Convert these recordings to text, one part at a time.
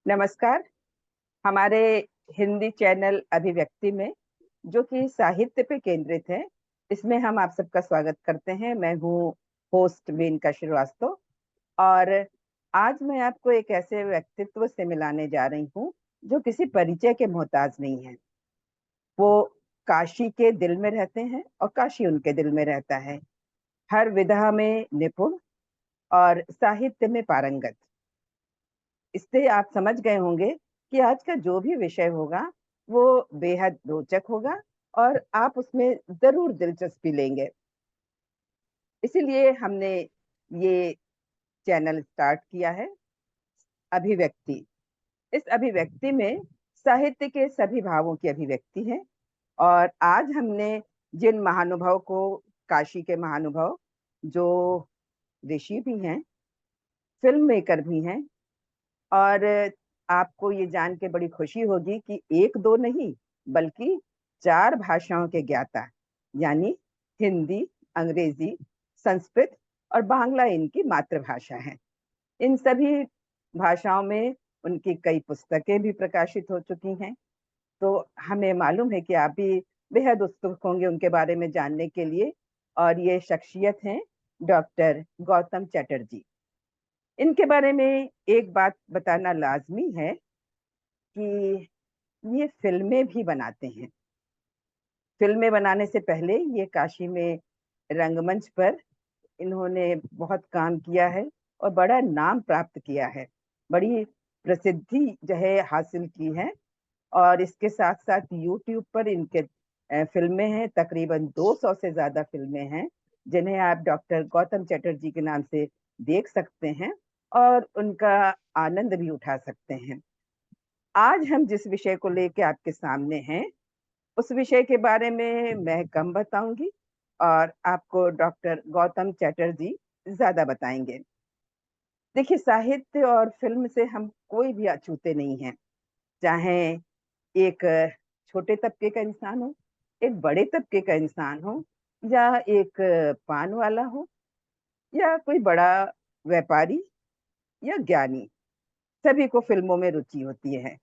नमस्कार। हमारे हिंदी चैनल अभिव्यक्ति में जो कि साहित्य पे केंद्रित है, इसमें हम आप सबका स्वागत करते हैं। मैं हूँ होस्ट मेनका श्रीवास्तव और आज मैं आपको एक ऐसे व्यक्तित्व से मिलाने जा रही हूँ जो किसी परिचय के मोहताज नहीं है। वो काशी के दिल में रहते हैं और काशी उनके दिल में रहता है। हर विधा में निपुण और साहित्य में पारंगत। इससे आप समझ गए होंगे कि आज का जो भी विषय होगा वो बेहद रोचक होगा और आप उसमें जरूर दिलचस्पी लेंगे। इसीलिए हमने ये चैनल स्टार्ट किया है, अभिव्यक्ति। इस अभिव्यक्ति में साहित्य के सभी भावों की अभिव्यक्ति है। और आज हमने जिन महानुभाव को, काशी के महानुभाव जो ऋषि भी हैं, फिल्म मेकर भी हैं, और आपको ये जान के बड़ी खुशी होगी कि एक दो नहीं बल्कि चार भाषाओं के ज्ञाता, यानी हिंदी, अंग्रेजी, संस्कृत और बांग्ला इनकी मातृभाषा है। इन सभी भाषाओं में उनकी कई पुस्तकें भी प्रकाशित हो चुकी हैं। तो हमें मालूम है कि आप भी बेहद उत्सुक होंगे उनके बारे में जानने के लिए। और ये शख्सियत हैं डॉक्टर गौतम चटर्जी। इनके बारे में एक बात बताना लाजमी है कि ये फिल्में भी बनाते हैं। फिल्में बनाने से पहले ये काशी में रंगमंच पर इन्होंने बहुत काम किया है और बड़ा नाम प्राप्त किया है, बड़ी प्रसिद्धि जो है हासिल की है। और इसके साथ साथ यूट्यूब पर इनके फिल्में हैं, तकरीबन 200 से ज्यादा फिल्में हैं जिन्हें आप डॉक्टर गौतम चटर्जी के नाम से देख सकते हैं और उनका आनंद भी उठा सकते हैं। आज हम जिस विषय को लेकर आपके सामने हैं, उस विषय के बारे में मैं कम बताऊंगी और आपको डॉक्टर गौतम चटर्जी ज्यादा बताएंगे। देखिए, साहित्य और फिल्म से हम कोई भी अछूते नहीं हैं। चाहे एक छोटे तबके का इंसान हो, एक बड़े तबके का इंसान हो, या एक पान वाला हो, या कोई बड़ा व्यापारी या ज्ञानी, सभी को फिल्मों में रुचि होती है।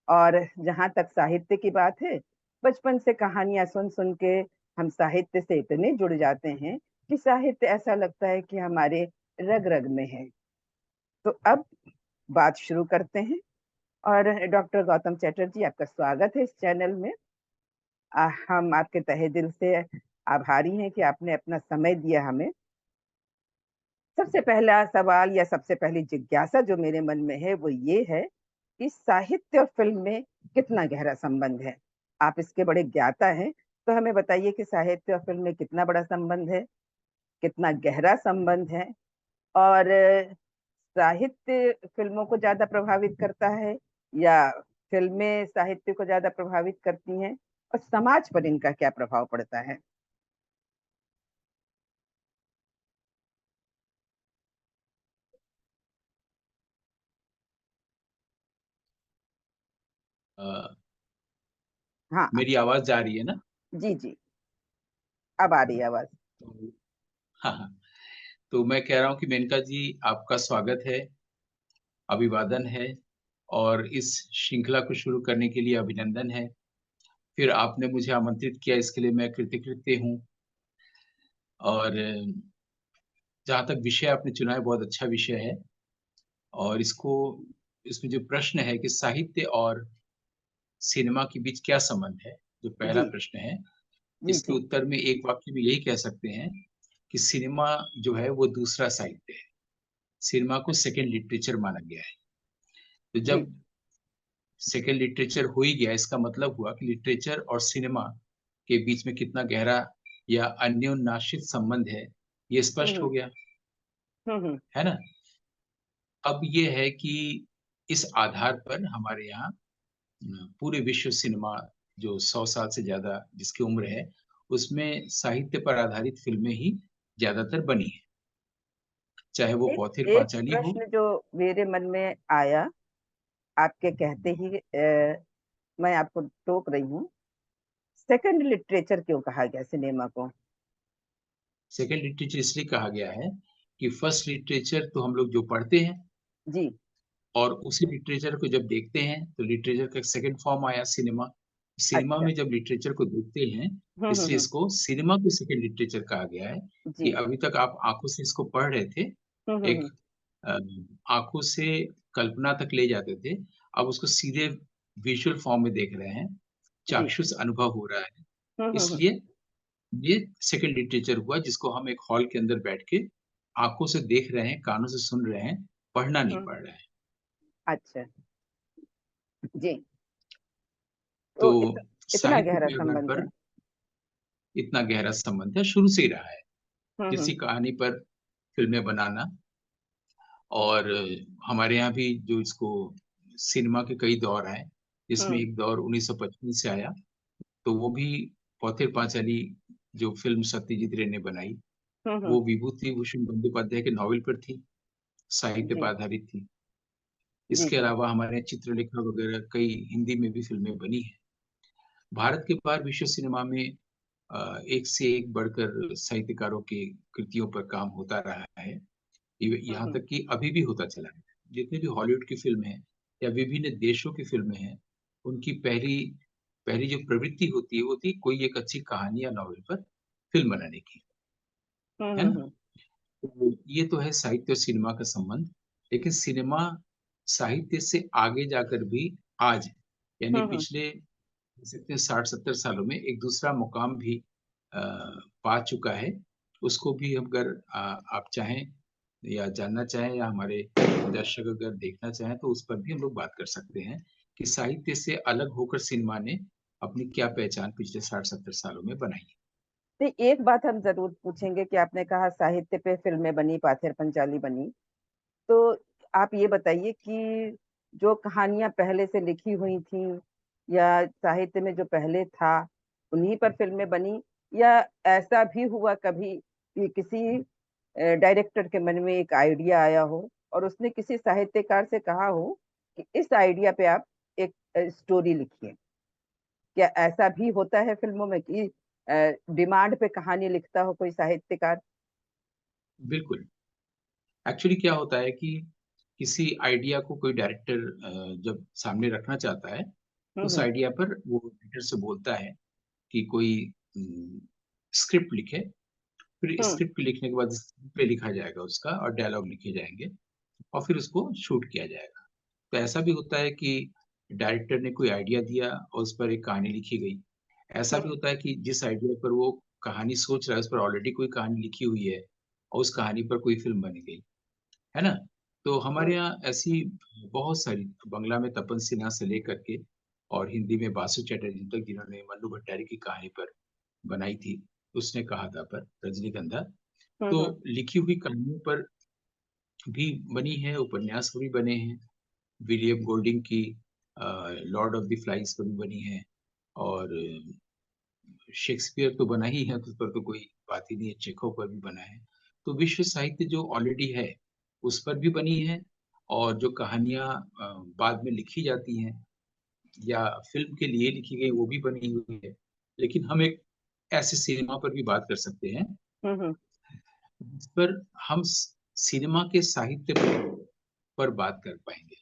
और जहाँ तक साहित्य की बात है, बचपन से कहानियां सुन सुन के हम साहित्य से इतने जुड़ जाते हैं कि साहित्य ऐसा लगता है कि हमारे रग रग में है। तो अब बात शुरू करते हैं। और डॉक्टर गौतम चटर्जी, आपका स्वागत है इस चैनल में। हम आपके तहे दिल से आभारी हैं कि आपने अपना समय दिया हमें। सबसे पहला सवाल या सबसे पहली जिज्ञासा जो मेरे मन में है वो ये है कि साहित्य और फिल्म में कितना गहरा संबंध है। आप इसके बड़े ज्ञाता हैं, तो हमें बताइए कि साहित्य और फिल्म में कितना बड़ा संबंध है, कितना गहरा संबंध है। और साहित्य फिल्मों को ज्यादा प्रभावित करता है या फिल्में साहित्य को ज्यादा प्रभावित करती हैं, और समाज पर इनका क्या प्रभाव पड़ता है? अ, हाँ। मेरी आवाज जा रही है ना? जी जी, अब आ रही है आवाज। तो हाँ, हाँ। तो मैं कह रहा हूँ कि मेनका जी, आपका स्वागत है, अभिवादन है और इस श्रृंखला को शुरू करने के लिए अभिनंदन है। फिर आपने मुझे आमंत्रित किया, इसके लिए मैं कृतकृत्य हूँ। और जहाँ तक विषय आपने चुना है, बहुत अच्छा विषय है। और इसमें जो प्रश्न है कि साहित्य और सिनेमा के बीच क्या संबंध है, जो पहला जी प्रश्न है, जी इसके जी उत्तर में एक वाक्य में यही कह सकते हैं कि सिनेमा जो है वो दूसरा साहित्य है। सिनेमा को सेकंड लिटरेचर माना गया है। तो जी। जब सेकंड लिटरेचर हो ही गया, इसका मतलब हुआ कि लिटरेचर और सिनेमा के बीच में कितना गहरा या अन्योन्याश्रित संबंध है, ये स्पष्ट हो हम्म गया, हम्म। है ना? अब ये है कि इस आधार पर हमारे यहाँ पूरे विश्व सिनेमा, जो 100 साल से ज़्यादा जिसकी उम्र है, उसमें साहित्य पर आधारित फ़िल्में ही ज़्यादातर बनी हैं। चाहे वो एक पौथिर एक पांचाली हो। प्रश्न जो मेरे मन में आया आपके कहते ही, मैं आपको टोक रही हूँ। सेकंड लिटरेचर क्यों कहा गया सिनेमा को? सेकंड लिटरेचर इसलिए कहा गया है कि फर्स्ट लिटरेचर तो हम लोग जो पढ़ते हैं, जी और उसी लिटरेचर को जब देखते हैं तो लिटरेचर का एक सेकंड फॉर्म आया सिनेमा। सिनेमा अच्छा। में जब लिटरेचर को देखते हैं, इसलिए हम्म। इसको सिनेमा के सेकंड लिटरेचर कहा गया है कि जी। अभी तक आप आंखों से इसको पढ़ रहे थे, एक हम्म। अ, आंखों से कल्पना तक ले जाते थे, अब उसको सीधे विजुअल फॉर्म में देख रहे हैं, जी। चाक्षुष अनुभव हो रहा है। हम्म। इसलिए ये सेकंड लिटरेचर हुआ जिसको हम एक हॉल के अंदर बैठ के आंखों से देख रहे हैं, कानों से सुन रहे हैं, पढ़ना नहीं हम्म। पढ़ रहे हैं। अच्छा। जी। तो तो इतना साहित्य गहरा के आधार संबंध है। पर इतना गहरा संबंध है, शुरू से ही रहा है। किसी हम्म। कहानी पर फ़िल्में बनाना, और हमारे यहाँ भी जो इसको सिनेमा के कई दौर आए, जिसमें हम्म। एक दौर 1955 से आया, तो वो भी पौथिर पांचाली जो फ़िल्म सत्यजीत रे ने बनाई, हम्म। वो विभूति भूषण बंदोपाध्याय के नॉवेल पर थी, साहित्य पर जी। आधारित थी। जी। इसके जी। अलावा हमारे यहाँ चित्रलेखा वगैरह कई हिंदी में भी फ़िल्में बनी हैं। भारत के बाहर विश्व सिनेमा में एक से एक बढ़कर साहित्यकारों की कृतियों पर काम होता रहा है। यहाँ हम्म। तक कि अभी भी होता चला है। जितनी भी हॉलीवुड की फ़िल्में हैं या विभिन्न देशों की फ़िल्में हैं, उनकी पहली पहली जो प्रवृत्ति होती है कोई एक अच्छी कहानी या नॉवेल पर फ़िल्म बनाने की, है ना? हम्म। तो ये तो है साहित्य और सिनेमा का संबंध। लेकिन सिनेमा साहित्य से आगे जाकर भी आज, यानी हम्म। पिछले सकते हैं 60-70 सालों में एक दूसरा मुकाम भी अ, पा चुका है। उसको भी अगर आप चाहें या जानना चाहें या हमारे दर्शक अगर देखना चाहें तो उस पर भी हम लोग बात कर सकते हैं कि साहित्य से अलग होकर सिनेमा ने अपनी क्या पहचान पिछले 60-70 सालों में बनाई है। नहीं, एक बात हम जरूर पूछेंगे कि आपने कहा साहित्य पे फिल्में बनी, पाथेर पंचाली बनी, तो आप ये बताइए कि जो कहानियां पहले से लिखी हुई थी या साहित्य में जो पहले था उन्हीं पर फिल्में बनी, या ऐसा भी हुआ कभी कि किसी डायरेक्टर के मन में एक आइडिया आया हो और उसने किसी साहित्यकार से कहा हो कि इस आइडिया पे आप एक स्टोरी लिखिए? क्या ऐसा भी होता है फिल्मों में कि डिमांड पे कहानी लिखता हो कोई साहित्यकार? बिल्कुल। एक्चुअली क्या होता है कि किसी आइडिया को कोई डायरेक्टर जब सामने रखना चाहता है, तो उस हम्म। आइडिया पर वो राइटर से बोलता है कि कोई स्क्रिप्ट लिखे, फिर हम्म। स्क्रिप्ट लिखने के बाद स्क्रीन पे लिखा जाएगा उसका और डायलॉग लिखे जाएँगे और फिर उसको शूट किया जाएगा। तो ऐसा भी होता है कि डायरेक्टर ने कोई आइडिया दिया और उस पर एक कहानी लिखी गई। ऐसा भी हम्म। होता है कि जिस आइडिया पर वो कहानी सोच रहा है, उस पर ऑलरेडी कोई कहानी लिखी हुई है और उस कहानी पर कोई फ़िल्म बन गई, है ना? तो हमारे हम्म। यहाँ ऐसी बहुत सारी, बंगला में तपन सिन्हा से लेकर के और हिंदी में बासु चैटर्जी तक, जिन्होंने मन्नू भट्टारी की कहानी पर बनाई थी, उसने कहा था पर रजनीगंधा। तो हम्म। लिखी हुई कहानियों पर भी बनी है, उपन्यास भी बने हैं। विलियम गोल्डिंग की लॉर्ड ऑफ द फ्लाइज पर भी बनी है, और शेक्सपियर तो बना ही है, तो उस पर तो कोई बात ही नहीं है, चेखव पर भी बना है। तो विश्व साहित्य जो ऑलरेडी है, उस पर भी बनी है, और जो कहानियाँ बाद में लिखी जाती हैं या फ़िल्म के लिए लिखी गई, वो भी बनी हुई है। लेकिन हम एक ऐसे सिनेमा पर भी बात कर सकते हैं, हम्म। जिस पर हम सिनेमा के साहित्य पर बात कर पाएँगे।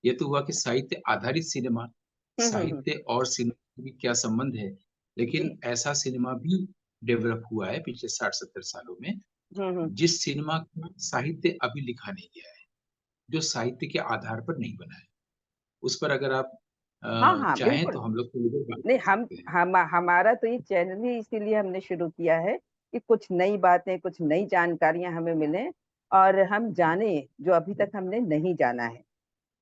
ये तो हुआ कि साहित्य आधारित सिनेमा, हम्म। साहित्य और सिनेमा के बीच क्या संबंध है, लेकिन जी। ऐसा सिनेमा भी डेवलप हुआ है पिछले 60-70 सालों में, हम्म। जिस सिनेमा का साहित्य अभी लिखा नहीं गया है, जो साहित्य के आधार पर नहीं बना है। उस पर अगर आप हाँ हाँ, चाहें तो बिल्कुल। हम लोग थोड़ी देर बात नहीं, कर सकते हैं। हमारा तो ये चैनल ही इसीलिए हमने शुरू किया है कि कुछ नई बातें, कुछ नई जानकारियां हमें मिलें और हम जाने जो अभी तक हमने नहीं जाना है।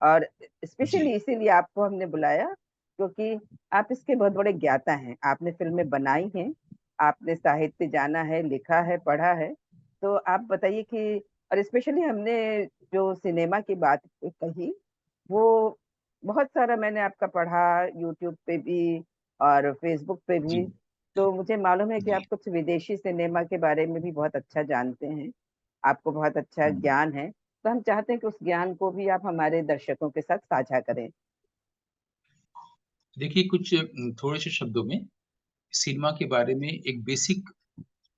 और जी। स्पेशली इसीलिए आपको हमने बुलाया क्योंकि आप इसके बहुत बड़े ज्ञाता हैं, आपने फिल्में बनाई हैं, आपने साहित्य जाना है, लिखा है, पढ़ा है। तो आप बताइए कि, और स्पेशली हमने जो सिनेमा की बात कही, वो बहुत सारा मैंने आपका पढ़ा, यूट्यूब पे भी और फेसबुक पे जी। भी। तो मुझे मालूम है कि जी। आप कुछ विदेशी सिनेमा के बारे में भी बहुत अच्छा जानते हैं, आपको बहुत अच्छा हुँ। ज्ञान है। तो हम चाहते हैं कि उस ज्ञान को भी आप हमारे दर्शकों के साथ साझा करें। देखिए, कुछ थोड़े से शब्दों में सिनेमा के बारे में एक बेसिक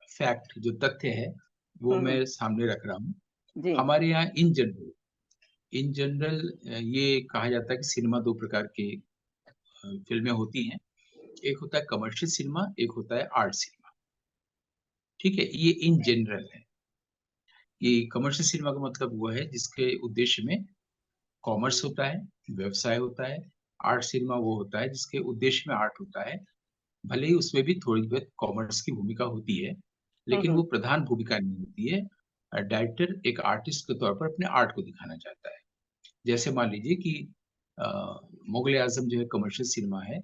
फैक्ट जो तथ्य है, वो हम्म। मैं सामने रख रहा हूँ। जी। हमारे यहाँ इन जनरल इन जनरल ये कहा जाता है कि सिनेमा दो प्रकार की फिल्में होती हैं। एक होता है कमर्शियल सिनेमा, एक होता है आर्ट सिनेमा। ठीक है, ये इन जनरल है। ये कमर्शियल सिनेमा का मतलब वो है जिसके उद्देश्य में कॉमर्स होता है, व्यवसाय होता है। आर्ट सिनेमा वो होता है जिसके उद्देश्य में आर्ट होता है। भले ही उसमें भी थोड़ी बहुत कॉमर्स की भूमिका होती है, लेकिन हम्म। वो प्रधान भूमिका नहीं होती है। डायरेक्टर एक आर्टिस्ट के तौर पर अपने आर्ट को दिखाना चाहता है। जैसे मान लीजिए कि अ, मुगले आजम जो है कमर्शियल सिनेमा है,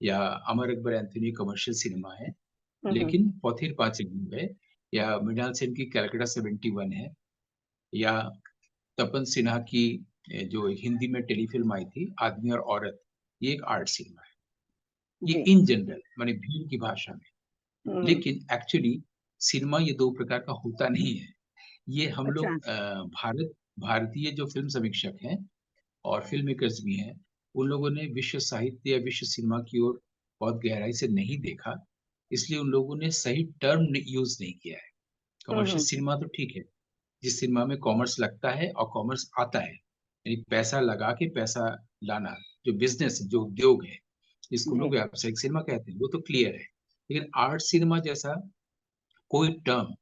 या Amar Akbar Anthony commercial cinema है, हम्म। लेकिन पॉथीर पांचेली है, या मृणाल सेन की कैलकाटा 71 है, या तपन सिन्हा की जो हिंदी में टेलीफिल्म आई थी आदमी और औरत, ये एक आर्ट सिनेमा है। ये जी। इन जनरल माने भीड़ की भाषा में। हम्म। लेकिन एक्चुअली सिनेमा ये दो प्रकार का होता नहीं है। ये हम अच्छा। लोग भारतीय जो फिल्म समीक्षक हैं और फिल्म मेकर्स भी हैं, उन लोगों ने विश्व साहित्य या विश्व सिनेमा की ओर बहुत गहराई से नहीं देखा, इसलिए उन लोगों ने सही टर्म यूज नहीं किया है। कमर्शियल हम्म। सिनेमा तो ठीक है, जिस सिनेमा में कॉमर्स लगता है और कॉमर्स आता है, यानी पैसा लगा के पैसा लाना, जो बिजनेस जो उद्योग है, जिसको हम लोग जी। व्यावसायिक सिनेमा कहते हैं, वो तो क्लियर है। लेकिन आर्ट सिनेमा जैसा कोई टर्म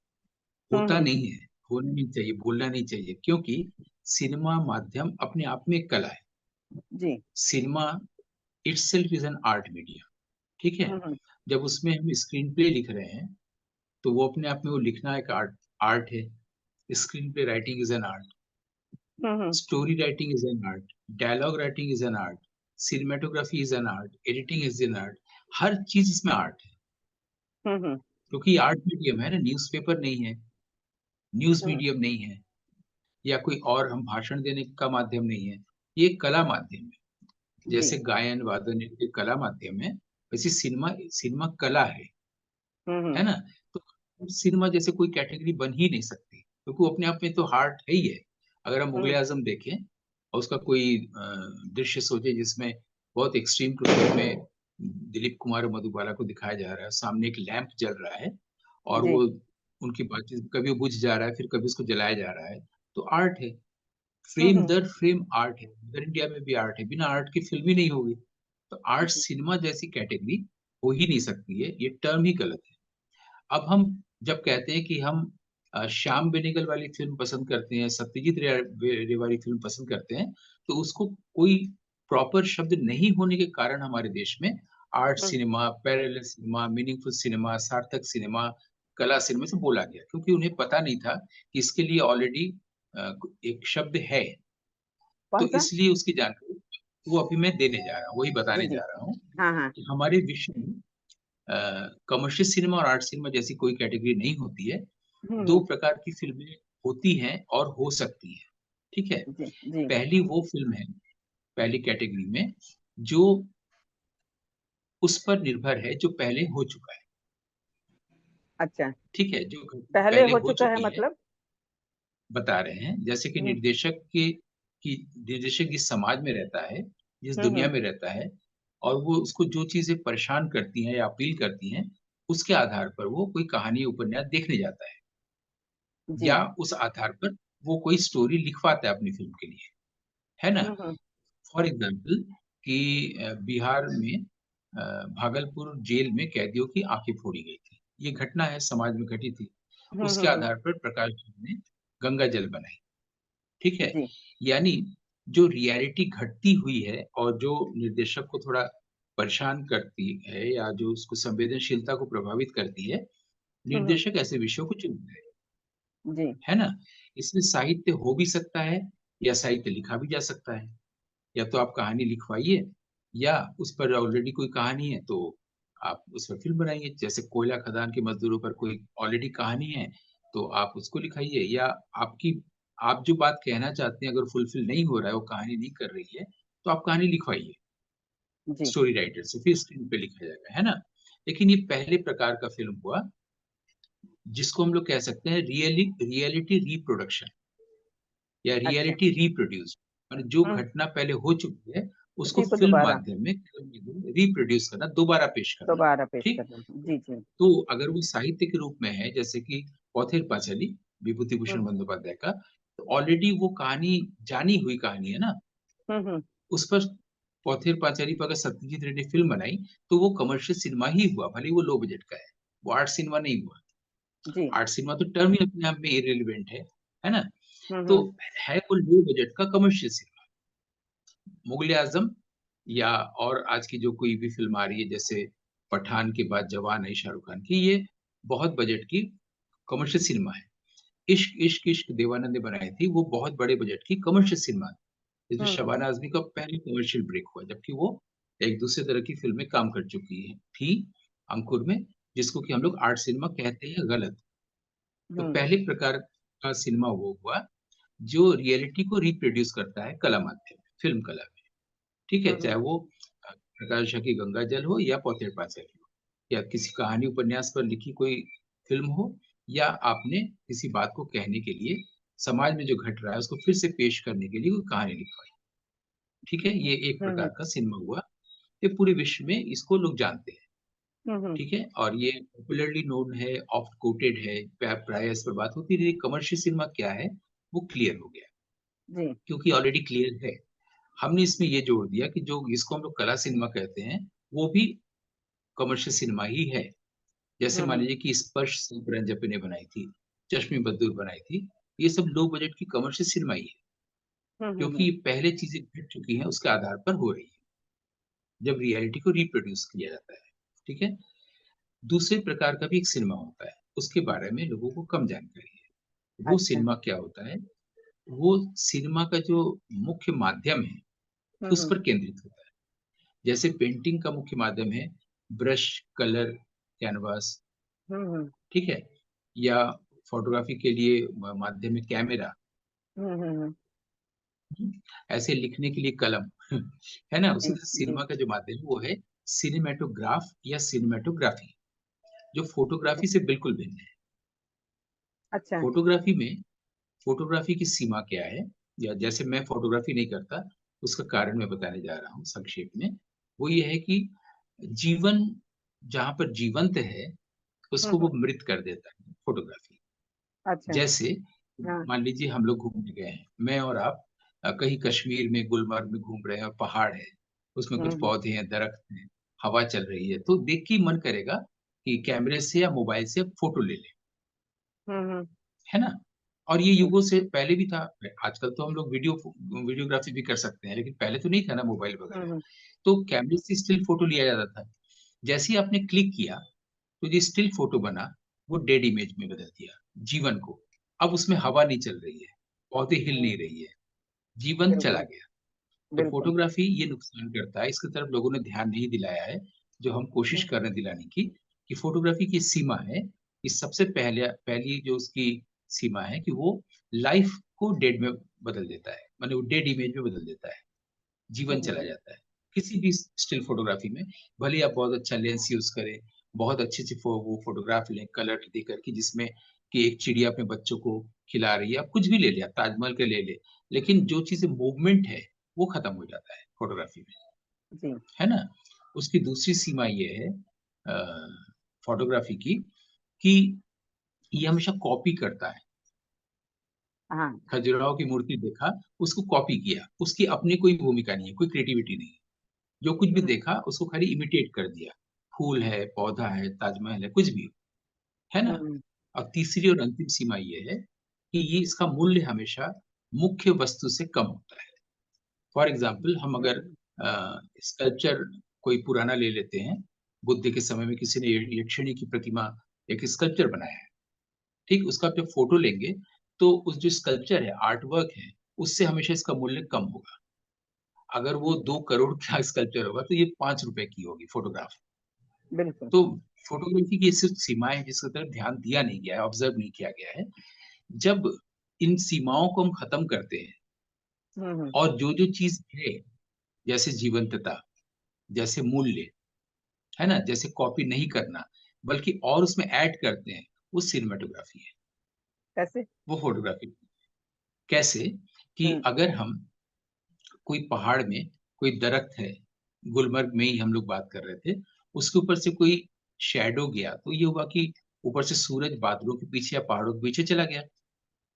होता हम्म। नहीं है, होना नहीं चाहिए, बोलना नहीं चाहिए, क्योंकि सिनेमा माध्यम अपने आप में एक कला है। जी। Cinema itself is an art media. ठीक है, हम्म। जब उसमें हम स्क्रीन प्ले लिख रहे हैं, तो वो अपने आप में वो लिखना एक आर्ट आर्ट है। Screenplay writing is an art, hmm. Story writing is an art, dialogue writing is an art, cinematography is an art, editing is an art. हर चीज इसमें आर्ट है, हम्म। क्योंकि आर्ट मीडियम है ना, न्यूज़पेपर नहीं है, न्यूज हम्म। मीडियम नहीं है, या कोई और हम भाषण देने का माध्यम नहीं है। ये एक कला माध्यम है। जी। जैसे गायन वादन एक कला माध्यम है, वैसे सिनेमा सिनेमा कला है हम्म। ना। तो सिनेमा जैसे कोई कैटेगरी बन ही नहीं सकती, क्योंकि वो अपने आप में तो हार्ट है ही है। अगर हम मुगले हम्म। आजम देखें और उसका कोई दृश्य सोचे जिसमें बहुत एक्सट्रीम क्लोज में दिलीप कुमार और मधुबाला को दिखाया जा रहा है, सामने एक लैंप जल रहा है, और जी। वो उनकी बातचीत कभी वो बुझ जा रहा है, फिर कभी उसको जलाया जा रहा है, तो आर्ट है। फ्रेम हम्म। दर फ्रेम आर्ट है। इधर इंडिया में भी आर्ट है, बिना आर्ट की फिल्म ही नहीं होगी। तो आर्ट जी। सिनेमा जैसी कैटेगरी हो ही नहीं सकती है, ये टर्म ही गलत है। अब हम जब कहते हैं कि हम श्याम बेनेगल वाली फिल्म पसंद करते हैं, सत्यजीत रे वाली फिल्म पसंद करते हैं, तो उसको कोई प्रॉपर शब्द नहीं होने के कारण हमारे देश में art hmm. Cinema, parallel cinema, meaningful cinema, सार्थक सिनेमा, कला सिनेमा से बोला गया, क्योंकि उन्हें पता नहीं था कि इसके लिए ऑलरेडी एक शब्द है। कौन तो सा? इसलिए उसकी जानकारी वो अभी मैं देने जा रहा हूँ, वही जी। बताने जी। जा रहा हूँ हाँ हाँ। कि हमारे विश्व में कमर्शियल सिनेमा और आर्ट सिनेमा जैसी कोई कैटेगरी नहीं होती है। दो हम्म। प्रकार की फिल्में होती हैं और हो सकती हैं। ठीक है, जी। जी। पहली वो फिल्म है, पहली कैटेगरी में, जो उस पर निर्भर है जो पहले हो चुका है। अच्छा। ठीक है, जो घटना पहले पहले हो हो चुका है चुकी है, मतलब? बता रहे हैं। जैसे कि हम्म। निर्देशक जिस समाज में रहता है, जिस दुनिया हम्म। में रहता है, और वो उसको जो चीजें परेशान करती हैं या अपील करती हैं, उसके आधार पर वो कोई कहानी उपन्यास देखने जाता है, जी। या उस आधार पर वो कोई स्टोरी लिखवाता है अपनी फिल्म के लिए, है ना। हम्म। फॉर एग्जाम्पल कि बिहार में भागलपुर जेल में कैदियों की आंखें फोड़ी गई थी, ये घटना है, समाज में घटी थी। उसके हम्म। आधार पर प्रकाश झा ने गंगा जल बनाई। ठीक है, जी। यानी जो रियलिटी घटती हुई है और जो निर्देशक को थोड़ा परेशान करती है, या जो उसको संवेदनशीलता को प्रभावित करती है, हम्म। निर्देशक ऐसे विषयों को चुनता जी। है ना। इसमें साहित्य हो भी सकता है, या साहित्य लिखा भी जा सकता है। या तो आप कहानी लिखवाइए, या उस पर ऑलरेडी कोई कहानी है तो आप उस पर फिल्म बनाइए। जैसे कोयला खदान के मजदूरों पर कोई ऑलरेडी कहानी है, तो आप उसको लिखाइए, या आपकी आप जो बात कहना चाहते हैं अगर फुलफिल नहीं हो रहा है, वो कहानी नहीं कर रही है, तो आप कहानी लिखवाइए जी। स्टोरी राइटर से, फिर स्क्रीन पे लिखा जाएगा, है ना। लेकिन ये पहले प्रकार का फिल्म हुआ, जिसको हम लोग कह सकते हैं रियलिटी रिप्रोडक्शन, या अच्छा। रियलिटी रिप्रोड्यूस, माने जो हम्म। घटना पहले हो चुकी है, उसको उसी को फिल्म दोबारा माध्यम में रिप्रोड्यूस करना, दोबारा पेश करना। दोबारा पेश ठीक। करना। जी जी। तो अगर वो साहित्य के रूप में है, जैसे कि पौथेर पांचाली विभूति भूषण हम्म। बंदोपाध्याय का, तो ऑलरेडी वो कहानी जानी हुई कहानी है ना, हम्म। उस पर पौथिर पांचाली पर अगर सत्यजीत रे ने फिल्म बनाई तो वो कमर्शियल सिनेमा ही हुआ, भले ही वो लो बजट का है, वो आर्ट सिनेमा नहीं हुआ। जी। आर्ट सिनेमा तो टर्म ही अपने आप में इर्रेलेवेंट है ना? तो हम्म। है वो लो बजट का कमर्शियल सिनेमा। मुगले आजम या और आज की जो कोई भी फिल्म आ रही है जैसे पठान के बाद जवान है शाहरुख खान की, ये बहुत बजट की कमर्शियल सिनेमा है। इश्क इश्क इश्क देवानंद ने बनाई थी, वो बहुत बड़े बजट की कमर्शियल सिनेमा है। इसमें हम्म। शबाना आजमी का पहली कमर्शियल ब्रेक हुआ, जबकि वो एक दूसरे तरह की फिल्में काम कर चुकी है थी अंकुर में, जिसको कि हम लोग आर्ट सिनेमा कहते हैं गलत। तो हम्म। पहले प्रकार का सिनेमा वो हुआ जो रियलिटी को रिप्रोड्यूस करता है कला माध्यम में, फिल्म कला में। ठीक है, चाहे हम्म। वो प्रकाश झा की गंगा जल हो या पौथिर पांचाली हो, या किसी कहानी उपन्यास पर लिखी कोई फिल्म हो, या आपने किसी बात को कहने के लिए समाज में जो घट रहा है उसको फिर से पेश करने के लिए कोई कहानी लिखवाई। ठीक है, ये एक हम्म। प्रकार का सिनेमा हुआ। ये पूरे विश्व में इसको लोग जानते हैं। हम्म। ठीक है, और ये पॉपुलरली नोन है, ऑफ्ट कोटेड है, प्राय इस पर बात होती रही। कमर्शियल सिनेमा क्या है वो क्लियर हो गया, जी। क्योंकि ऑलरेडी क्लियर है। हमने इसमें ये जोड़ दिया कि जो इसको हम लोग कला सिनेमा कहते हैं वो भी कमर्शियल सिनेमा ही है। जैसे मान हम्म। लीजिए कि स्पर्श रंजन ने बनाई थी, चश्मी बद्दूर बनाई थी, ये सब लो बजट की कमर्शियल सिनेमा ही है, क्योंकि हम्म। ये पहले चीजें घट चुकी हैं उसके आधार पर हो रही है, जब रियलिटी को रिप्रोड्यूस किया जाता है। ठीक है, दूसरे प्रकार का भी एक सिनेमा होता है, उसके बारे में लोगों को कम जानकारी है। वो अच्छा। सिनेमा क्या होता है? वो सिनेमा का जो मुख्य माध्यम है उस हम्म। पर केंद्रित होता है। जैसे पेंटिंग का मुख्य माध्यम है ब्रश, कलर, कैनवास। हम्म। ठीक है, या फोटोग्राफी के लिए माध्यम है कैमरा। हम्म। ऐसे लिखने के लिए कलम है ना? जी। उसी तरह जी। सिनेमा का जो माध्यम है वो है सिनेमेटोग्राफ या सिनेमेटोग्राफी, जो फोटोग्राफी से बिल्कुल भिन्न है। अच्छा। फोटोग्राफी में फोटोग्राफी की सीमा क्या है, या जैसे मैं फोटोग्राफी नहीं करता, उसका कारण मैं बताने जा रहा हूँ संक्षेप में। वो ये है कि जीवन जहां पर जीवंत है उसको वो हम्म। मृत कर देता है फोटोग्राफी। अच्छा। जैसे हाँ। मान लीजिए हम लोग घूमने गए हैं, मैं और आप कहीं कश्मीर में गुलमर्ग में घूम रहे हैं और पहाड़ है, उसमें कुछ हम्म। पौधे हैं, दरख्त हैं, हवा चल रही है, तो देख के ही मन करेगा कि कैमरे से या मोबाइल से फोटो ले लें, हम्म। है ना? और ये जी। युगों से पहले भी था। आजकल तो हम लोग वीडियोग्राफी भी कर सकते हैं, लेकिन पहले तो नहीं था ना मोबाइल वगैरह। हम्म। तो कैमरे से स्टिल फोटो लिया जाता था। जैसे ही आपने क्लिक किया तो जो स्टिल फोटो बना वो डेड इमेज में बदल दिया जीवन को। अब उसमें हवा नहीं चल रही है, पौधे हिल हम्म। नहीं रही है, जीवन चला बिल्कुल। गया। तो बिल्कुल। फोटोग्राफी ये नुकसान करता है, इसकी तरफ लोगों ने ध्यान नहीं दिलाया है, जो हम कोशिश हम्म। कर रहे हैं दिलाने की, कि फोटोग्राफी की सीमा है कि सबसे पहले पहली जो उसकी सीमा है कि वो लाइफ को डेड में बदल देता है, मतलब वो डेड इमेज में बदल देता है, जीवन चला हम्म। जाता है। किसी भी स्टिल फोटोग्राफी में भले ही आप बहुत अच्छा लेंस यूज करें, बहुत अच्छे से वो फोटोग्राफ लें कलर दे करके, जिसमें कि एक चिड़िया अपने बच्चों को खिला रही है, आप कुछ भी ले ले, आप ताजमहल के ले ले, लेकिन जो चीजें मूवमेंट है वो खत्म हो जाता है फोटोग्राफी में, जी। है ना? उसकी दूसरी सीमा ये है फोटोग्राफी की, कि ये हमेशा कॉपी करता है। हाँ। खजुराहो की मूर्ति देखा, उसको कॉपी किया, उसकी अपनी कोई भूमिका नहीं है, कोई क्रिएटिविटी नहीं है। जो कुछ भी हम्म। देखा उसको खाली इमिटेट कर दिया। फूल है, पौधा है, ताजमहल है, कुछ भी, है ना? हम्म। और तीसरी और अंतिम सीमा ये है कि ये इसका मूल्य हमेशा मुख्य वस्तु से कम होता है। फॉर एग्जाम्पल हम अगर हम्म। स्कल्पचर कोई पुराना ले लेते हैं, बुद्ध के समय में किसी ने यक्षिणी की प्रतिमा, एक स्कल्पचर बनाया है, ठीक? उसका आप जब फोटो लेंगे तो उस जो स्कल्पचर है, आर्ट वर्क है, उससे हमेशा इसका मूल्य कम होगा। अगर वो हम्म। 2 करोड़ का स्कल्पचर होगा तो ये 5 रुपए की होगी फोटोग्राफ। बिल्कुल। तो फोटोग्राफी की सिर्फ सीमाएं हैं जिसकी तरफ ध्यान दिया नहीं गया है, ऑब्जर्व नहीं किया गया है। जब इन सीमाओं को हम खत्म करते हैं हम्म। और जो जो चीज है, जैसे जीवंतता, जैसे मूल्य, है ना, जैसे कॉपी नहीं करना, बल्कि और उसमें ऐड करते हैं, वो सिनेमाटोग्राफी है, कैसे? वो फोटोग्राफी। कैसे? कि हम्म। अगर हम कोई पहाड़ में कोई दरख्त है, गुलमर्ग में ही हम लोग बात कर रहे थे, उसके ऊपर से कोई शैडो गया तो ये हुआ कि ऊपर से सूरज बादलों के पीछे या पहाड़ों के पीछे चला गया,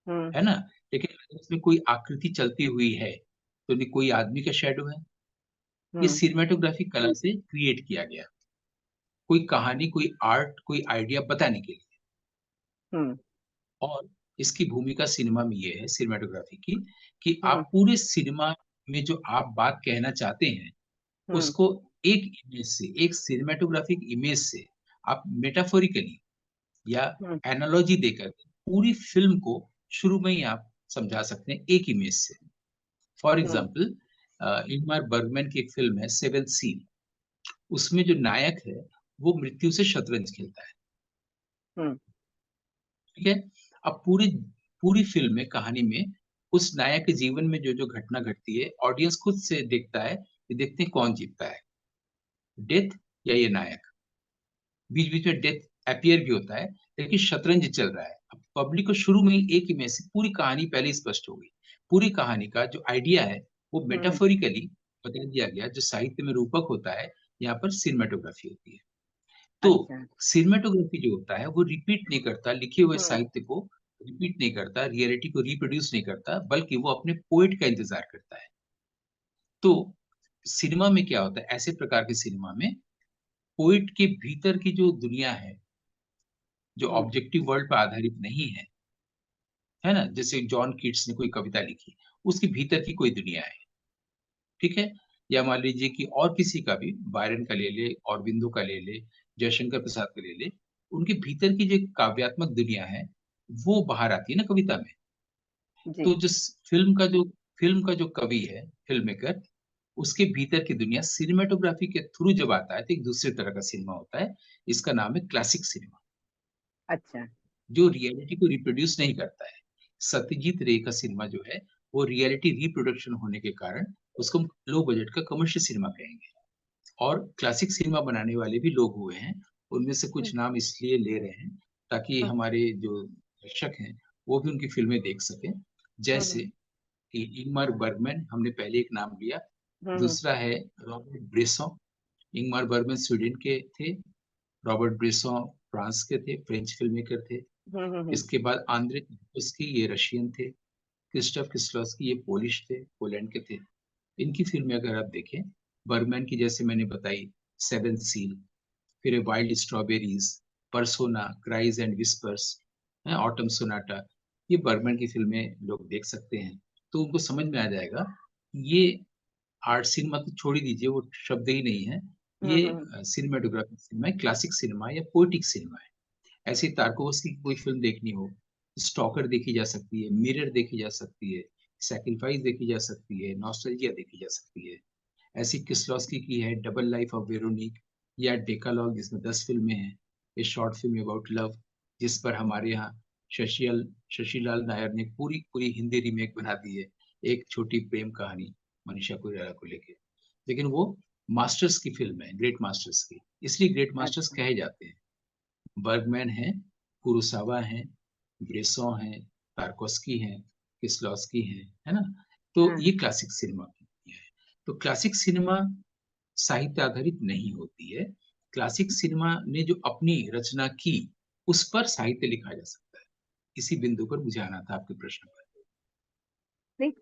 हम्म। है ना? लेकिन अगर उसमें कोई आकृति चलती हुई है, तो नहीं कोई आदमी का शैडो है। ये हम्म। सिनेमैटोग्राफी कला से क्रिएट किया गया। कोई कहानी, कोई आर्ट, कोई आइडिया बताने के लिए। हम्म। और इसकी भूमिका सिनेमा में ये है सिनेमैटोग्राफी की, कि हम्म। आप पूरे सिनेमा में जो आप बात कहना चाहते हैं, हम्म। उसको एक इमेज से, एक सिनेमैटोग्राफिक इमेज से आप मेटाफोरिकली या हम्म। एनालॉजी देकर पूरी फ़िल्म को शुरू में ही आप समझा सकते हैं एक इमेज से। For hmm. Example Ingmar Burgman की एक फ़िल्म है सेवेंथ सील, उसमें जो नायक है, वो मृत्यु से शतरंज खेलता है, हम्म। ठीक है? अब पूरी पूरी फ़िल्म में, कहानी में उस नायक के जीवन में जो-जो घटना घटती है, ऑडियंस खुद से देखता है कि देखते हैं कौन जीतता है, डेथ या ये नायक। बीच-बीच में डेथ अपीयर भी होता है, लेकिन शतरंज चल रहा है। अब पब्लिक को शुरू में ही एक इमेज से पूरी कहानी पहले ही स्पष्ट हो गई। पूरी कहानी का जो आइडिया है, वो हम्म। मेटाफोरिकली बता दिया गया, जो साहित्य में रूपक होता है, यहाँ पर सिनेमैटोग्राफी होती है। तो अच्छा। सिनेमैटोग्राफी जो होता है, वो रिपीट नहीं करता, लिखे हुए हम्म। साहित्य को रिपीट नहीं करता, रियलिटी को रिप्रोड्यूस नहीं करता, बल्कि वो अपने पोएट का इंतज़ार करता है। तो सिनेमा में क्या होता है, ऐसे प्रकार के सिनेमा में पोएट के भीतर की जो दुनिया है, जो हम्म। ऑब्जेक्टिव वर्ल्ड पे आधारित नहीं है ना? जैसे जॉन कीट्स ने कोई कविता लिखी, उसके भीतर की कोई दुनिया है, ठीक है? या मान लीजिए कि और किसी का भी, बायरन का ले ले, औरबिंदो का ले ले, जयशंकर प्रसाद का ले ले, उनके भीतर की जो एक काव्यात्मक दुनिया है, वो बाहर आती है ना कविता में। जी। तो जिस फ़िल्म का जो कवि है, फ़िल्म मेकर, उसके भीतर की दुनिया सिनेमैटोग्राफी के थ्रू जब आता है, तो एक दूसरे तरह का सिनेमा होता है। इसका नाम है क्लासिक सिनेमा। अच्छा। जो रियलिटी को रिप्रोड्यूस नहीं करता है। सत्यजीत रे का सिनेमा जो है, वो रियलिटी रिप्रोडक्शन होने के कारण उसको हम लो बजट का कमर्शियल सिनेमा कहेंगे। और क्लासिक सिनेमा बनाने वाले भी लोग हुए हैं, उनमें से हम्म। कुछ नाम इसलिए ले रहे हैं, ताकि हम्म। हमारे जो दर्शक हैं, वो भी उनकी फ़िल्में देख सकें। जैसे हम्म। कि इंगमार बर्गमैन, हमने पहले एक नाम लिया, हम्म। दूसरा है रॉबर्ट ब्रेसॉ। इंगमार बर्गमैन स्वीडन के थे, रॉबर्ट ब्रेसॉ फ्रांस के थे, फ्रेंच फ़िल्म मेकर थे। हम्म। हम्म। इसके बाद आंद्रे किस्लोवस्की, ये रशियन थे, क्रिस्टोफ किस्लोवस्की ये पोलिश थे, पोलैंड के थे। इनकी फ़िल्में अगर आप देखें, बर्गमैन की जैसे मैंने बताई सेवेंथ सील, फिर wild strawberries, persona, cries and whispers, autumn sonata, ये बर्गमैन की फ़िल्में लोग देख सकते हैं। तो उनको समझ में आ जाएगा, ये आर्ट सिनेमा तो छोड़ ही दीजिए, वो शब्द ही नहीं है। ये हम्म। सिनेमैटोग्राफिक सिनेमा है, क्लासिक सिनेमा या पोएटिक सिनेमा है। ऐसे ही तारकोव्स्की की कोई फ़िल्म देखनी हो, स्टॉकर देखी जा सकती है, मिरर देखी जा सकती है, सैक्रिफाइस देखी जा सकती है, नॉस्टैल्जिया देखी जा सकती है। ऐसी किस्लोवस्की की है डबल लाइफ ऑफ वेरोनिक या डेकालॉग, जिसमें 10 फ़िल्में हैं। ये शॉर्ट फ़िल्म अबाउट लव, जिस पर हमारे यहाँ शशिलाल नायर ने पूरी हिंदी रीमेक बना दी है, एक छोटी प्रेम कहानी मनीषा कोइराला को लेके। लेकिन वो मास्टर्स की फ़िल्म है, ग्रेट मास्टर्स की, इसलिए ग्रेट मास्टर्स अच्छा। कहे जाते हैं। बर्गमैन हैं, कुरोसावा हैं, ब्रेसॉ हैं, तारकोस्की हैं, किस्लोवस्की हैं, है ना? तो हाँ। ये क्लासिक सिनेमा की दुनिया है। तो क्लासिक सिनेमा साहित्य आधारित नहीं होती है। क्लासिक सिनेमा ने जो अपनी रचना की, उस पर साहित्य लिखा जा सकता है। इसी बिंदु पर मुझे आना था आपके प्रश्न पर। नहीं,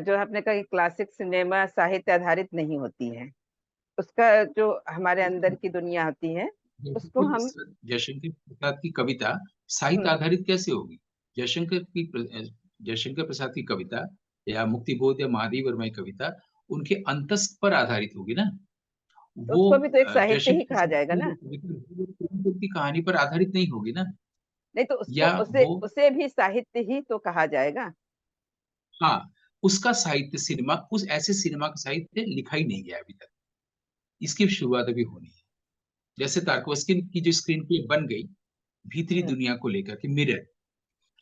जो आपने कहा कि क्लासिक सिनेमा साहित्य आधारित नहीं होती है, उसका जो हमारे अंदर की दुनिया होती है, उसको हम। जयशंकर प्रसाद की कविता साहित्य हम्म। आधारित कैसे होगी? जयशंकर प्रसाद की कविता या मुक्तिबोध या महादेवी वर्मा की कविता उनके अंतस पर आधारित होगी ना। तो वो उसको भी तो एक साहित्य ही जयशंकर कहा प्रसाद जाएगा की जो ना। कविता की कहानी पर आधारित नहीं होगी ना। नहीं तो उसको, या उसे वो, उसे भी साहित्य ही तो कहा जाएगा। हाँ, उसका साहित्य सिनेमा, उस ऐसे सिनेमा का साहित्य लिखा ही नहीं गया अभी तक। इसकी शुरुआत अभी होनी है। जैसे तारकोस्की की जो स्क्रीन प्ले बन गई, भीतरी हम्म। दुनिया को लेकर के मिरर,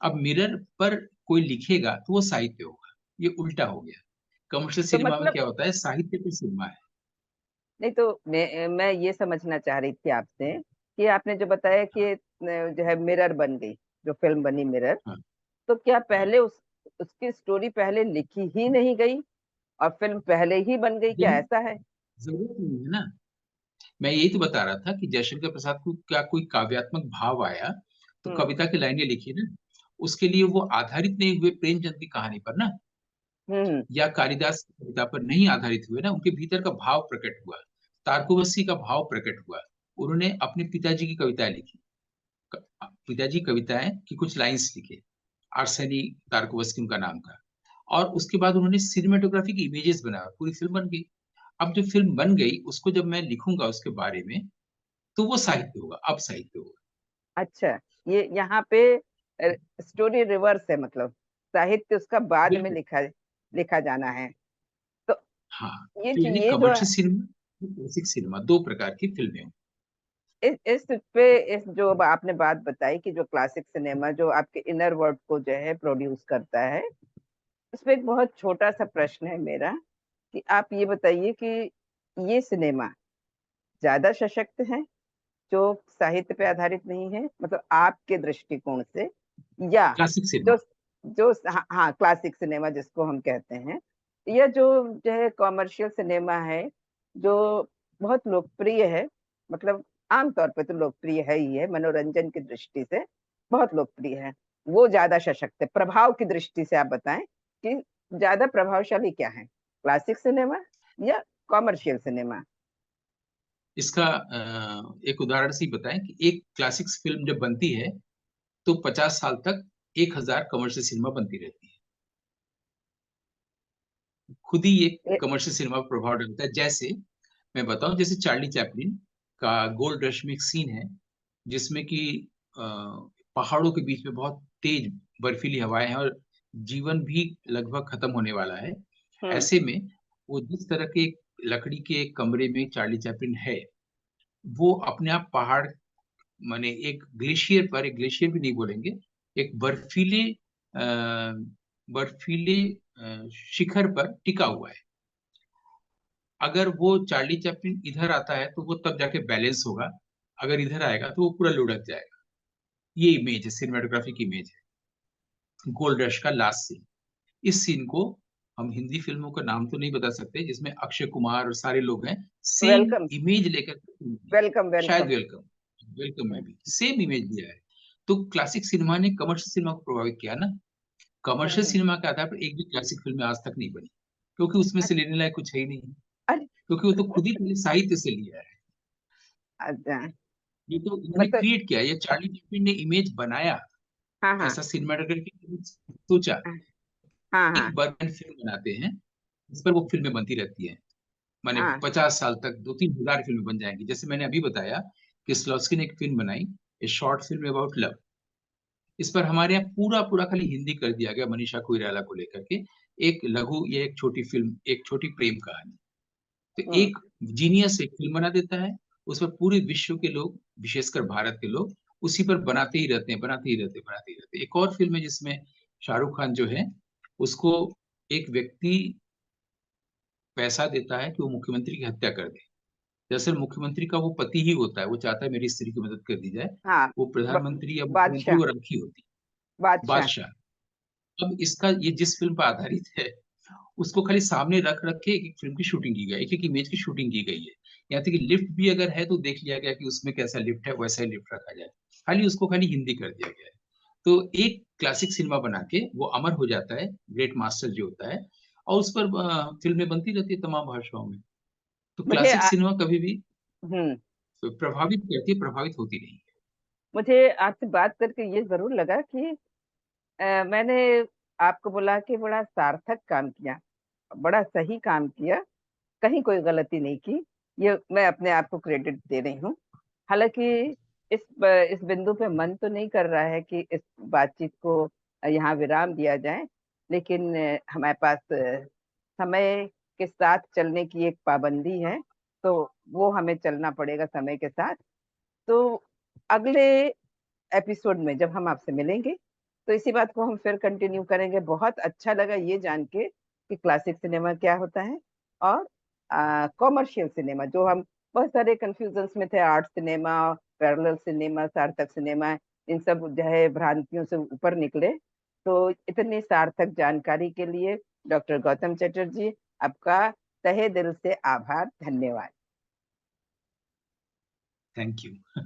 अब मिरर पर कोई लिखेगा तो वो साहित्य होगा। ये उल्टा हो गया। कमर्शियल तो सिनेमा में मतलब, क्या होता है, साहित्य पे सिनेमा है। नहीं तो मैं ये समझना चाह रही थी आपसे कि आपने जो बताया कि जो है मिरर बन गई, जो फिल्म बनी मिरर, हाँ, तो क्या हाँ। पहले उसकी स्टोरी पहले लिखी ही नहीं गई और फिल्म पहले ही बन गई, क्या नहीं, ऐसा है? ज़रूरत नहीं है ना। मैं यही तो बता रहा था कि जयशंकर प्रसाद को क्या कोई काव्यात्मक भाव आया, तो हम्म। कविता की लाइनें लिखी ना। उसके लिए वो आधारित नहीं हुए प्रेमचंद की कहानी पर ना, हम्म। या कालिदास की कविता पर नहीं आधारित हुए ना, उनके भीतर का भाव प्रकट हुआ, तारकुवस्सी का भाव प्रकट हुआ। उन्होंने अपने पिताजी की कविताएं लिखी, पिताजी कविताएं की कुछ लाइंस लिखे, आर्सेनी तारकुवस्की उनका नाम था। और उसके बाद उन्होंने सिनेमेटोग्राफी की इमेजेस बनाया, पूरी फिल्म बन गई। अब जो फिल्म बन गई उसको जब मैं लिखूंगा उसके बारे में, तो वो साहित्य होगा, अब साहित्य होगा। अच्छा, ये यहाँ पे स्टोरी रिवर्स है, मतलब साहित्य उसका बाद में बिल्कुल। लिखा लिखा जाना है। तो हाँ, ये तो यानी ये जो कमर्शियल सिनेमा, क्लासिक सिनेमा, दो प्रकार की फिल्में हों। इस पे इस जो आपने बात बताई कि जो क्लासिक सिनेमा जो आपके इनर वर्ल्ड को जो है प्रोड्यूस करता है, उस पे एक बहुत छोटा सा प्रश्न है मेरा कि आप ये बताइए कि ये सिनेमा ज्यादा सशक्त है जो साहित्य पे आधारित नहीं है, मतलब आपके दृष्टिकोण से, या क्लासिक जो सिनेमा। जो हाँ, हाँ क्लासिक सिनेमा जिसको हम कहते हैं, या जो है कॉमर्शियल सिनेमा है, जो बहुत लोकप्रिय है, मतलब आमतौर पे तो लोकप्रिय है ही है, मनोरंजन की दृष्टि से बहुत लोकप्रिय है, वो ज्यादा सशक्त है? प्रभाव की दृष्टि से आप बताएं कि ज्यादा प्रभावशाली क्या है, क्लासिक सिनेमा या कॉमर्शियल सिनेमा? इसका एक उदाहरण से ही बताएं कि एक क्लासिक फिल्म जब बनती है तो 50 साल तक 1000 कमर्शियल सिनेमा बनती रहती है। खुद ही एक ए, कमर्शियल सिनेमा पर प्रभाव डालता है। जैसे मैं बताऊं, जैसे चार्ली चैपलिन का गोल्ड रश में एक सीन है जिसमें कि अ, पहाड़ों के बीच में बहुत तेज बर्फीली हवाएं हैं और जीवन भी लगभग खत्म होने वाला है। हम्म। ऐसे में वो जिस तरह के एक लकड़ी के एक कमरे में चार्ली चैपलिन है, वो अपने आप पहाड़, माने एक ग्लेशियर पर, एक ग्लेशियर भी नहीं बोलेंगे, एक अ, बर्फीले शिखर पर टिका हुआ है। अगर वो चार्ली चैपलिन इधर आता है तो वो तब जाके बैलेंस होगा, अगर इधर आएगा तो वो पूरा लुढ़क जाएगा। ये इमेज है, सिनेमाटोग्राफी की इमेज है गोल्ड रश का लास्ट सीन। इस सीन को हम हिंदी फिल्मों का नाम तो नहीं बता सकते जिसमें अक्षय कुमार और सारे लोग हैं, सेम वेलकम, इमेज लेकर के film बनी है। वेलकम, शायद वेलकम। वेलकम, वेलकम में भी सेम इमेज लिया है। तो क्लासिक सिनेमा ने कमर्शियल सिनेमा को प्रभावित किया ना। कमर्शियल हम्म। सिनेमा के आधार पर एक भी क्लासिक फिल्म आज तक नहीं बनी, क्योंकि उसमें से लेने लायक कुछ है ही नहीं, अरे, क्योंकि वो तो खुद ही पहले साहित्य से लिया है। अच्छा, ये तो इन्होंने मतलब क्रिएट किया, ये चार्ली चैपलिन ने इमेज बनाया, हाँ, हाँ, ऐसा सिनेमाटोग्राफी सोचा। हाँ, एक हाँ, बर्बन फिल्म बनाते हैं, इस पर वो फिल्में बनती रहती हैं, माने हाँ, 50 साल तक 2-3 हजार फिल्में बन जाएंगी। जैसे मैंने अभी बताया कि स्लोत्स्की ने एक फिल्म बनाई, ए शॉर्ट फिल्म अबाउट लव। इस पर हमारे यहाँ पूरा पूरा खाली हिंदी कर दिया गया मनीषा कोइराला को लेकर के। एक लघु, ये एक छोटी फिल्म, एक छोटी प्रेम कहानी। तो हम्म, एक जीनियस एक फिल्म बना देता है, उस पर पूरे विश्व के लोग, विशेषकर भारत के लोग, उसी पर बनाते ही रहते हैं, बनाते ही रहते हैं, बनाते ही रहते हैं। एक और फिल्म है जिसमें शाहरुख खान जो है, उसको एक व्यक्ति पैसा देता है कि वो मुख्यमंत्री की हत्या कर दे। दरअसल मुख्यमंत्री का वो पति ही होता है, वो चाहता है मेरी स्त्री की मदद कर दी जाए। हाँ, वो ब- प्रधानमंत्री या मुख्यमंत्री बादशाह, वो राखी होती है, बादशाह। बादशाह। अब इसका, ये जिस फिल्म पर आधारित है, उसको खाली सामने रख रख के एक एक फिल्म की शूटिंग की गई, एक एक इमेज की शूटिंग की गई है। यहाँ तक कि लिफ्ट भी अगर है तो देख लिया गया कि उसमें कैसा लिफ्ट है, वैसा ही लिफ्ट रखा जाए। खाली उसको खाली हिंदी कर दिया गया है। तो एक क्लासिक सिनेमा बना के वो अमर हो जाता है, ग्रेट मास्टर जो होता है, और उस पर फिल्में बनती रहती है तमाम भाषाओं में। तो मुझे क्लासिक सिनेमा कभी भी हम्म प्रभावित करती है, प्रभावित होती नहीं। मुझे आपसे बात करके ये जरूर लगा कि मैंने आपको बोला कि बड़ा सार्थक काम किया, बड़ा सही काम किया, कहीं कोई गलती नहीं की, ये मैं अपने आप को क्रेडिट दे रही हूँ। हालांकि इस बिंदु पे मन तो नहीं कर रहा है कि इस बातचीत को यहाँ विराम दिया जाए, लेकिन हमारे पास समय के साथ चलने की एक पाबंदी है, तो वो हमें चलना पड़ेगा समय के साथ। तो अगले एपिसोड में जब हम आपसे मिलेंगे तो इसी बात को हम फिर कंटिन्यू करेंगे। बहुत अच्छा लगा ये जान के कि क्लासिक सिनेमा क्या होता है और कॉमर्शियल सिनेमा, जो हम बहुत सारे कंफ्यूजन्स में थे, आर्ट सिनेमा, पैरेलल सिनेमा, सार्थक सिनेमा, इन सब जो है भ्रांतियों से ऊपर निकले। तो इतनी सार्थक जानकारी के लिए डॉक्टर गौतम चटर्जी, आपका तहे दिल से आभार, धन्यवाद। Thank you.